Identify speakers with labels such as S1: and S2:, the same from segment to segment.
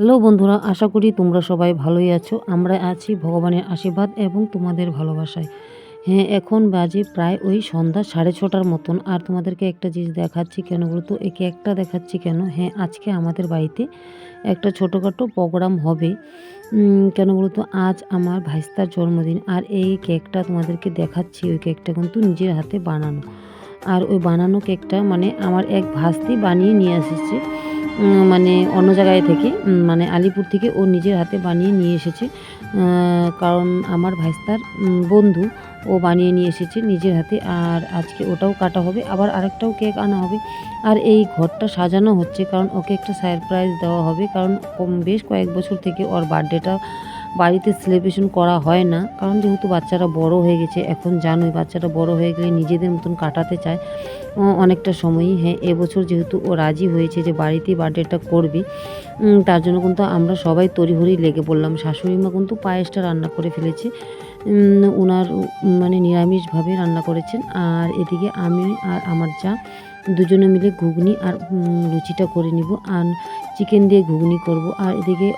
S1: Hello বন্ধুরা, আশা করি তোমরা সবাই ভালোই আছো। আমরা আছি ভগবানের আশীর্বাদ এবং তোমাদের ভালোবাসায়। হ্যাঁ, এখন বাজে প্রায় ওই সন্ধ্যা 6:30টার মতন। আর তোমাদেরকে একটা জিনিস দেখাচ্ছি কেন বলতো, এই কেকটা দেখাচ্ছি কেন? হ্যাঁ, আজকে আমাদের বাড়িতে একটা ছোটোখাটো প্রোগ্রাম হবে। কেন বলতো, আজ আমার ভাইস্তার জন্মদিন। আর এই কেকটা তোমাদেরকে দেখাচ্ছি, ওই কেকটা কিন্তু নিজের হাতে বানানো। আর ওই বানানো কেকটা মানে আমার এক ভাস্তি বানিয়ে নিয়ে এসেছে, মানে অন্য জায়গায় থেকে, মানে আলিপুর থেকে ও নিজের হাতে বানিয়ে নিয়ে এসেছে। কারণ আমার ভাইস্তার বন্ধু, ও বানিয়ে নিয়ে এসেছে নিজের হাতে। আর আজকে ওটাও কাটা হবে, আবার আরেকটাও কেক আনা হবে। আর এই ঘরটা সাজানো হচ্ছে কারণ ওকে একটা সারপ্রাইজ দেওয়া হবে। কারণ বেশ কয়েক বছর থেকে ওর বার্থডেটা বাড়িতে সেলিব্রেশন করা হয় না, কারণ যেহেতু বাচ্চারা বড় হয়ে গেছে। এখন জানোই, বাচ্চারা বড় হয়ে গেলে নিজেদের মতন কাটাতে চায় অনেকটা সময়ই। হ্যাঁ, এবছর যেহেতু ও রাজি হয়েছে যে বাড়িতেই বার্থডেটা করবে, তার জন্য কিন্তু আমরা সবাই তড়িঘড়ি লেগে পড়লাম। শাশুড়ি মা কিন্তু পায়েসটা রান্না করে ফেলেছে, ওনার মানে নিরামিষভাবে রান্না করেছেন। আর এদিকে আমি আর আমার যা দুজনে মিলে ঘুগনি আর লুচিটা করে নিব, আর চিকেন দিয়ে ঘুগনি করব। আর এদিকে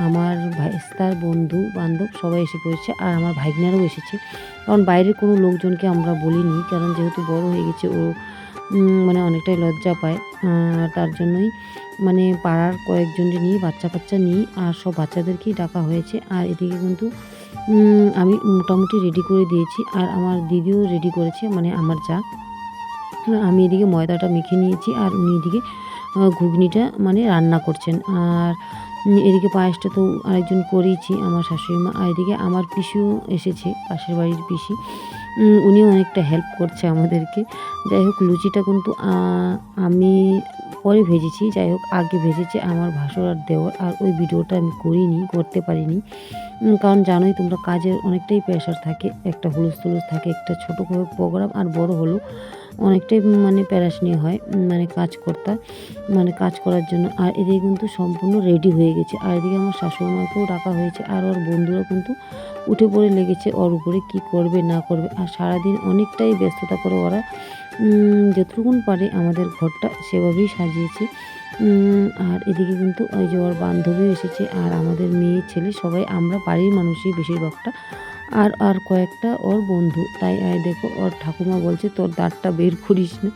S1: আমার ভাইস্তার বন্ধু বান্ধব সবাই এসে পড়েছে, আর আমার ভাইগনারাও এসেছে। কারণ বাইরের কোনো লোকজনকে আমরা বলিনি, কারণ যেহেতু বড় হয়ে গেছে ও, মানে অনেকটাই লজ্জা পায়। তার জন্যই মানে পাড়ার কয়েকজনকে নিয়ে, বাচ্চা কাচ্চা নিয়ে, আর সব বাচ্চাদেরকেই ডাকা হয়েছে। আর এদিকে কিন্তু আমি মোটামুটি রেডি করে দিয়েছি, আর আমার দিদিও রেডি করেছে, মানে আমার যা। আমি এদিকে ময়দাটা মেখে নিয়েছি, আর উনি এদিকে ঘুগনিটা মানে রান্না করছেন। আর এদিকে পায়েসটা তো আরেকজন করিয়েছি, আমার শাশুড়ি মা। আর এদিকে আমার পিসিও এসেছে, পাশের বাড়ির পিসি। উনিও অনেকটা হেল্প করছে আমাদেরকে। যাই হোক, লুচিটা কিন্তু আমি পরে ভেজেছি। যাই হোক, আগে ভেজেছে আমার ভাসুর আর দেওর। আর ওই ভিডিওটা আমি করতে পারিনি। কারণ জানোই তোমরা, কাজের অনেকটাই প্রেশার থাকে, একটা হুলস্থুলুস থাকে, একটা ছোটো করে প্রোগ্রাম আর বড় হলো অনেকটাই মানে প্যারাশানি হয়, মানে কাজ করার জন্য। আর এদিকে কিন্তু সম্পূর্ণ রেডি হয়ে গেছে। আর এদিকে আমার শাশুড়ি মাকেও ডাকা হয়েছে, আর ওর বন্ধুরা কিন্তু উঠে পড়ে লেগেছে ওর উপরে, কী করবে না করবে। আর সারাদিন অনেকটাই ব্যস্ততা করে ওরা যতটুকুন পারে আমাদের ঘরটা সেভাবেই সাজিয়েছে। আর এদিকে কিন্তু ওই যে ওর বান্ধবীও এসেছে, আর আমাদের মেয়ে ছেলে সবাই, আমরা বাড়ির মানুষই বেশিরভাগটা। আর কয়েকটা ওর বন্ধু। তাই দেখো, ওর ঠাকুমা বলছে তোর দাঁতটা বের করিস না,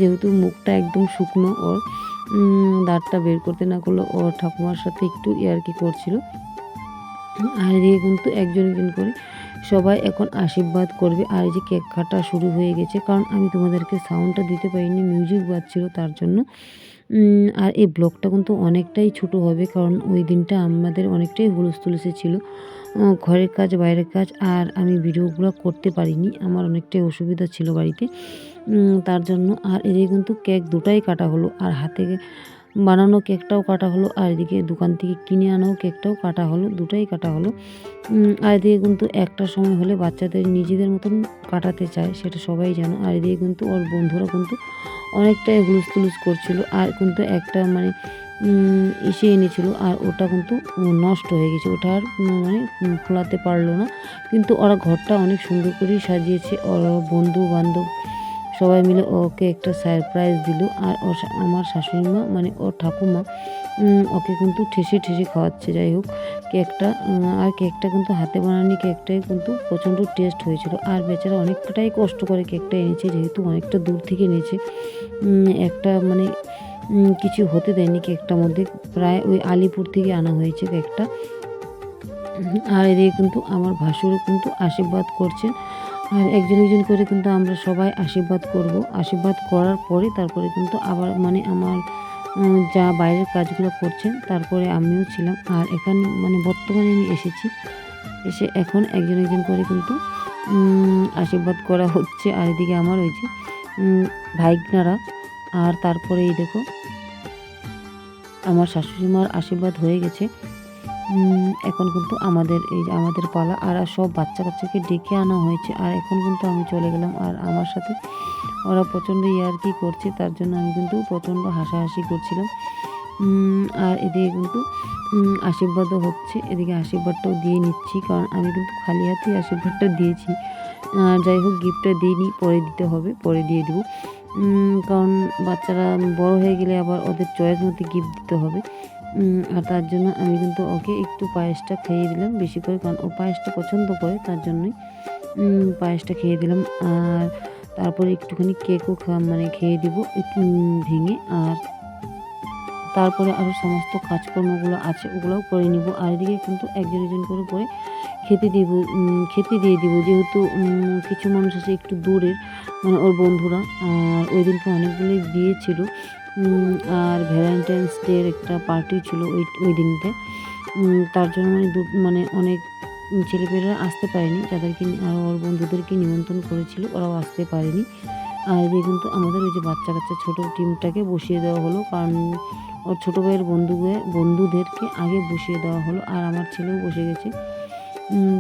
S1: যেহেতু মুখটা একদম শুকনো ওর, দাঁতটা বের করতে না করলে ওর ঠাকুমার সাথে একটু ইয়ার্কি করছিল। আর এদিকে কিন্তু একজন একজন করে সবাই এখন আশীর্বাদ করবে। আর এই যে কেক কাটা শুরু হয়ে গেছে, কারণ আমি তোমাদেরকে সাউন্ডটা দিতে পারিনি, মিউজিক বাজছিল তার জন্য। আর এই ব্লগটা কিন্তু অনেকটাই ছোট হবে, কারণ ওই দিনটা আমাদের অনেকটাই হুলস্থুলুসে ছিল, ঘরের কাজ বাইরের কাজ। আর আমি ভিডিওগুলো করতে পারিনি, আমার অনেকটাই অসুবিধা ছিল বাড়িতে, তার জন্য। আর এদিকে কিন্তু কেক দুটাই কাটা হলো, আর হাতে বানানো কেকটাও কাটা হলো, আর এদিকে দোকান থেকে কিনে আনাও কেকটাও কাটা হলো, দুটাই কাটা হলো। আর এদিকে কিন্তু একটা সময় হলে বাচ্চাদের নিজেদের মতন কাটাতে চায়, সেটা সবাই জানো। আর এদিকে কিন্তু ওর বন্ধুরা কিন্তু অনেকটাই হুলস্থুলুস করছিল। আর কিন্তু একটা মানে এসে এনেছিল, আর ওটা কিন্তু নষ্ট হয়ে গেছে, ওটা আর মানে খোলাতে পারলো না। কিন্তু ওরা ঘরটা অনেক সুন্দর করেই সাজিয়েছে, ওর বন্ধু বান্ধব সবাই মিলে ওকে একটা সারপ্রাইজ দিল। আর আমার শাশুড়ি মা, মানে ওর ঠাকুমা, ওকে কিন্তু ঠেসে ঠেসে খাওয়াচ্ছে। যাই হোক, কেকটা আর কেকটা কিন্তু হাতে বানানি কেকটাই কিন্তু প্রচণ্ড টেস্ট হয়েছিল। আর বেচারা অনেকটাই কষ্ট করে কেকটা এনেছে, যেহেতু অনেকটা দূর থেকে এনেছে। একটা মানে কিছু হতে দেয়নি কেকটার মধ্যে, প্রায় ওই আলিপুর থেকে আনা হয়েছে কেকটা। আর এদিকে কিন্তু আমার ভাসুরও কিন্তু আশীর্বাদ করছে। আর একজন একজন করে কিন্তু আমরা সবাই আশীর্বাদ করব। আশীর্বাদ করার পরে তারপরে কিন্তু আবার মানে আমার যা বাইরের কাজগুলো করছেন, তারপরে আমিও ছিলাম। আর এখানে মানে বর্তমানে আমি এসেছি, এসে এখন একজন একজন করে কিন্তু আশীর্বাদ করা হচ্ছে। আর এদিকে আমার ওই যে ভাইগনারা, আর তারপরে এই দেখো আমার শাশুড়ি মার আশীর্বাদ হয়ে গেছে। এখন কিন্তু আমাদের এই যে আমাদের পালা, আর সব বাচ্চা কাচ্চাকে ডেকে আনা হয়েছে। আর এখন কিন্তু আমি চলে গেলাম, আর আমার সাথে ওরা প্রচণ্ড ইয়ার্কি করছে, তার জন্য আমি কিন্তু প্রচণ্ড হাসাহাসি করছিলাম। আর এদিকে কিন্তু আশীর্বাদও হচ্ছে, এদিকে আশীর্বাদটাও দিয়ে নিচ্ছি, কারণ আমি কিন্তু খালি হাতেই আশীর্বাদটা দিয়েছি। যাই হোক, গিফটটা দিইনি, পরে দিতে হবে, পরে দিয়ে দেবো। কারণ বাচ্চারা বড় হয়ে গেলে আবার ওদের চয়েস মতো গিফট দিতে হবে। আর তার জন্য আমি কিন্তু ওকে একটু পায়েসটা খাইয়ে দিলাম বেশি করে, কারণ ও পায়েসটা পছন্দ করে, তার জন্যই পায়েসটা খেয়ে দিলাম। আর তারপরে একটুখানি কেকও মানে খেয়ে দিব একটু ভেঙে। আর তারপরে আরও সমস্ত কাজকর্মগুলো আছে ওগুলোও করে নিব। আর এদিকে কিন্তু একজন একজন করে খেতে দিয়ে দিব, যেহেতু কিছু মানুষ আছে একটু দূরের, মানে ওর বন্ধুরা। আর ওই দিনকে অনেকগুলোই বিয়ে ছিল, আর ভ্যালেন্টাইন্স ডের একটা পার্টি ছিল ওই দিনটা। তার জন্য মানে অনেক ছেলেপেলেরা আসতে পারেনি, যাদেরকে আর ওর বন্ধুদেরকে নিমন্ত্রণ করেছিল ওরাও আসতে পারেনি। আর এদিকে কিন্তু আমাদের ওই যে বাচ্চা ছোটো টিমটাকে বসিয়ে দেওয়া হলো, কারণ ওর ছোটো ভাইয়ের বন্ধুদেরকে আগে বসিয়ে দেওয়া হলো। আর আমার ছেলেও বসে গেছে,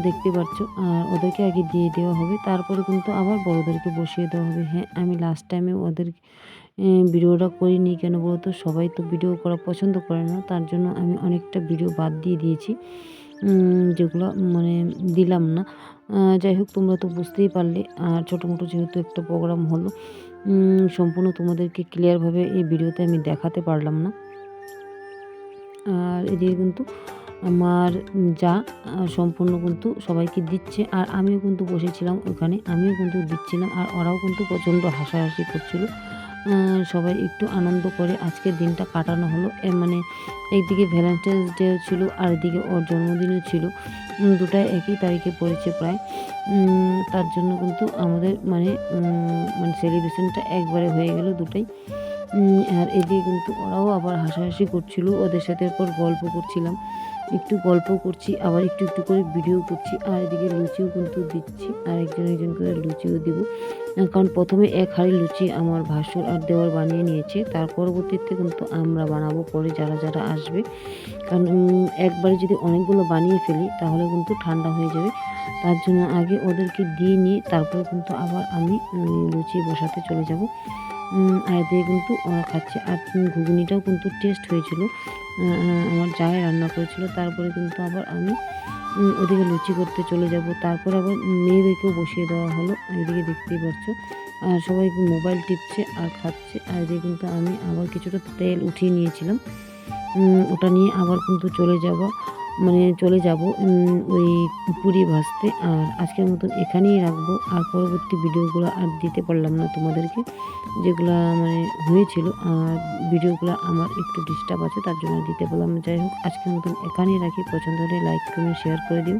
S1: দেখতে পাচ্ছ। আর ওদেরকে আগে দিয়ে দেওয়া হবে, তারপরে কিন্তু আবার বড়োদেরকে বসিয়ে দেওয়া হবে। হ্যাঁ, আমি লাস্ট টাইমে ওদের ভিডিওটা করিনি, কেন বলো তো, সবাই তো ভিডিও করা পছন্দ করে না, তার জন্য আমি অনেকটা ভিডিও বাদ দিয়ে দিয়েছি, যেগুলো মানে দিলাম না। যাই হোক, তোমরা তো বুঝতেই পারলে। আর ছোটো মোটো যেহেতু একটা প্রোগ্রাম হলো, সম্পূর্ণ তোমাদেরকে ক্লিয়ারভাবে এই ভিডিওতে আমি দেখাতে পারলাম না। আর এদিকে কিন্তু আমার যা সম্পূর্ণ কিন্তু সবাইকে দিচ্ছে, আর আমিও কিন্তু বসেছিলাম ওখানে, আমিও কিন্তু দিচ্ছিলাম। আর ওরাও কিন্তু প্রচণ্ড হাসাহাসি করছিল। সবাই একটু আনন্দ করে আজকের দিনটা কাটানো হলো। মানে একদিকে ভ্যালেন্টাইন্স ডে ছিল, আর এদিকে ওর জন্মদিনও ছিল, দুটাই একই তারিখে পড়েছে প্রায়। তার জন্য কিন্তু আমাদের মানে সেলিব্রেশনটা একবারে হয়ে গেল দুটাই। আর এদিকে কিন্তু ওরাও আবার হাসাহাসি করছিল, ওদের সাথে এরপর গল্প করছিলাম, একটু গল্প করছি, আবার একটু একটু করে ভিডিও করছি। আর এদিকে লুচিও কিন্তু দিচ্ছি, আর একজন করে লুচিও দিব, কারণ প্রথমে এক হাঁড়ি লুচি আমার ভাসুর আর দেওয়ার বানিয়ে নিয়েছে, তার পরবর্তীতে কিন্তু আমরা বানাবো পরে যারা আসবে। কারণ একবারে যদি অনেকগুলো বানিয়ে ফেলি তাহলে কিন্তু ঠান্ডা হয়ে যাবে, তার জন্য আগে ওদেরকে দিয়ে নিয়ে তারপরে কিন্তু আবার আমি লুচি বসাতে চলে যাব। আর দিয়ে কিন্তু ওরা খাচ্ছে। আর ঘুগনিটাও কিন্তু টেস্ট হয়েছিল, আমার জায়ে রান্না করেছিল। তারপরে কিন্তু আবার আমি ওদিকে লুচি করতে চলে যাব, তারপরে আবার মেয়েদেরকেও বসিয়ে দেওয়া হলো। এদিকে দেখতেই পাচ্ছ, আর সবাই মোবাইল টিপছে আর খাচ্ছে। আর এদিকে কিন্তু আমি আবার কিছুটা তেল উঠিয়ে নিয়েছিলাম, ওটা নিয়ে আবার কিন্তু চলে যাব ওই পুরি ভাজতে। আর আজকের মতন এখানেই রাখবো, আর পরবর্তী ভিডিওগুলো আর দিতে পারলাম না তোমাদেরকে, যেগুলা মানে হয়েছিল। আর ভিডিওগুলো আমার একটু ডিস্টার্ব আছে, তার জন্য দিতে পারলাম না। যাই হোক, আজকের মতন এখানেই রাখি। পছন্দ হলে লাইক কমেন্ট শেয়ার করে দিও।